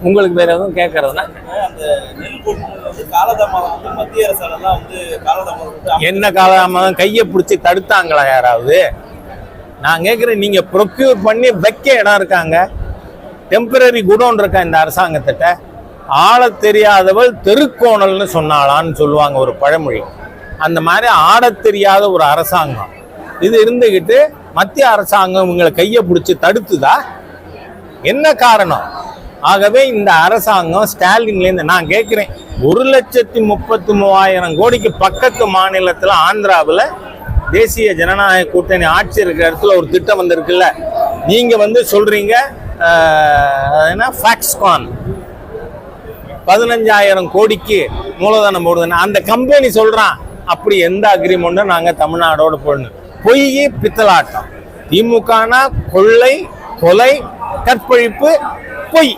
உங்களுக்கு வேற எதுவும் கேட்கறதுனா என்ன காலதாமதம்? கையை பிடிச்சி தடுத்தாங்களா யாராவது? நான் கேட்குறேன், நீங்க ப்ரொக்யூர் பண்ணி வைக்க இடம் இருக்காங்க, டெம்பரரி குடோன் இருக்கா இந்த அரசாங்கத்திட்ட? ஆள தெரியாதவள் தெருக்கோணல்னு சொன்னாலான்னு சொல்லுவாங்க ஒரு பழமொழி. அந்த மாதிரி ஆட தெரியாத ஒரு அரசாங்கம் இது இருந்துகிட்டு மத்திய அரசாங்கம் உங்களை கையை பிடிச்சி தடுத்துதா? என்ன காரணம்? ஆகவே இந்த அரசாங்கம் ஸ்டாலின்லேருந்து நான் கேட்குறேன், 1,33,000 கோடிக்கு பக்கத்து மாநிலத்தில் ஆந்திராவில் தேசிய ஜனநாயக கூட்டணி ஆட்சி இருக்கிற இடத்துல ஒரு திட்டம் வந்திருக்குல்ல, நீங்க சொல்றீங்க என்ன ஃபாக்ஸ்கான் 15,000 கோடிக்கு மூலதனம் போடுதுன்னு அந்த கம்பெனி சொல்றான். அப்படி எந்த அக்ரிமெண்ட்டும் நாங்க தமிழ்நாடோட போடணும். பொய் பித்தலாட்டம். திமுகனா கொள்ளை, கொலை, கற்பழிப்பு, பொய்.